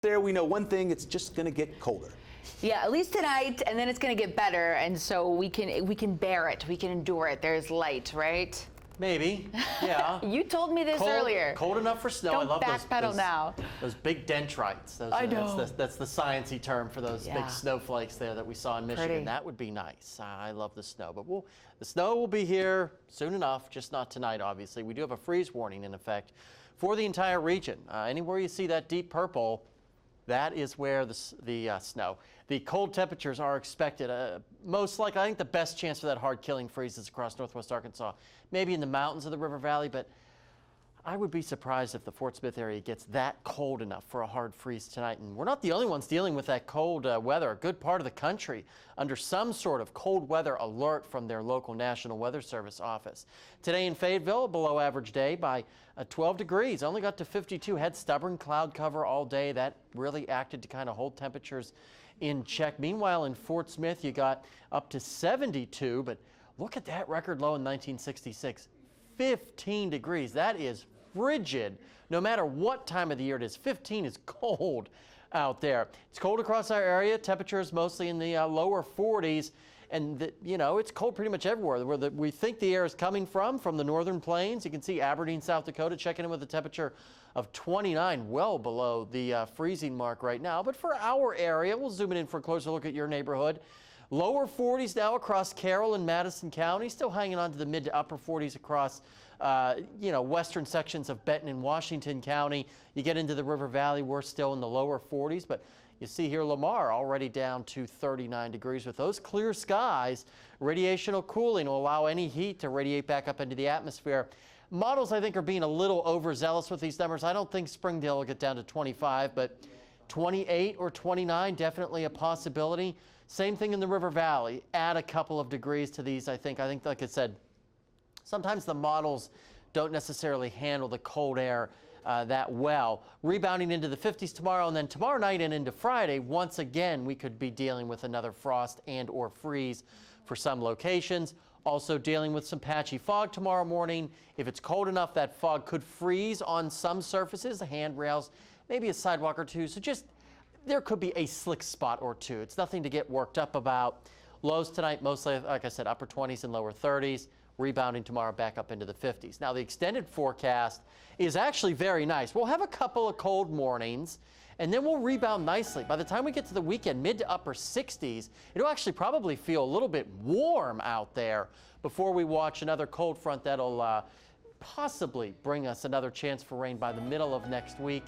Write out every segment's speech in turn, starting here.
There we know one thing, it's just going to get colder. Yeah, at least tonight, and then it's going to get better, and so we can bear it, we can endure it. There's light, right? Maybe, yeah. You told me this earlier. Cold enough for snow. Don't I love backpedal now. Those big dendrites. I know. That's the sciencey term for those big snowflakes there that we saw in Michigan. Pretty. That would be nice. I love the snow, but the snow will be here soon enough. Just not tonight, obviously. We do have a freeze warning in effect for the entire region. Anywhere you see that deep purple, that is where the snow. The cold temperatures are expected. Most likely, I think the best chance for that hard killing freeze is across northwest Arkansas, maybe in the mountains of the river valley, but I would be surprised if the Fort Smith area gets that cold enough for a hard freeze tonight. And we're not the only ones dealing with that cold weather. A good part of the country under some sort of cold weather alert from their local National Weather Service office. Today in Fayetteville, a below average day by 12 degrees. Only got to 52. Had stubborn cloud cover all day. That really acted to kind of hold temperatures in check. Meanwhile, in Fort Smith, you got up to 72. But look at that record low in 1966. 15 degrees. That is frigid. No matter what time of the year it is, 15 is cold out there. It's cold across our area. Temperatures mostly in the lower 40s. And, it's cold pretty much everywhere. Where we think the air is coming from the northern plains. You can see Aberdeen, South Dakota, checking in with a temperature of 29, well below the freezing mark right now. But for our area, we'll zoom in for a closer look at your neighborhood. Lower 40s now across Carroll and Madison County, still hanging on to the mid to upper 40s across, western sections of Benton and Washington County. You get into the River Valley, we're still in the lower 40s, but you see here Lamar already down to 39 degrees. With those clear skies, radiational cooling will allow any heat to radiate back up into the atmosphere. Models, I think, are being a little overzealous with these numbers. I don't think Springdale will get down to 25, but 28 or 29, definitely a possibility. Same thing in the River Valley. Add a couple of degrees to these, I think, like I said, sometimes the models don't necessarily handle the cold air that well. Rebounding into the 50s tomorrow, and then tomorrow night and into Friday, once again, we could be dealing with another frost and or freeze for some locations. Also dealing with some patchy fog tomorrow morning. If it's cold enough, that fog could freeze on some surfaces, the handrails, maybe a sidewalk or two. So there could be a slick spot or two. It's nothing to get worked up about. Lows tonight, mostly, like I said, upper 20s and lower 30s. Rebounding tomorrow back up into the 50s. Now, the extended forecast is actually very nice. We'll have a couple of cold mornings, and then we'll rebound nicely. By the time we get to the weekend, mid to upper 60s, it'll actually probably feel a little bit warm out there before we watch another cold front that'll possibly bring us another chance for rain by the middle of next week.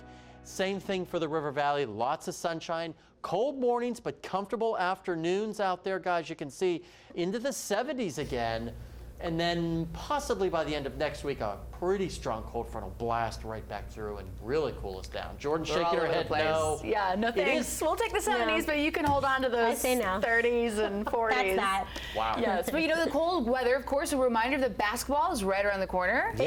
Same thing for the River Valley. Lots of sunshine. Cold mornings, but comfortable afternoons out there, guys. You can see into the 70s again. And then possibly by the end of next week, a pretty strong cold front will blast right back through and really cool us down. Jordan shaking her head no. Yeah, no thanks. We'll take the 70s, but you can hold on to those 30s and 40s. That's that. Wow. Yes, but the cold weather, of course, a reminder that basketball is right around the corner.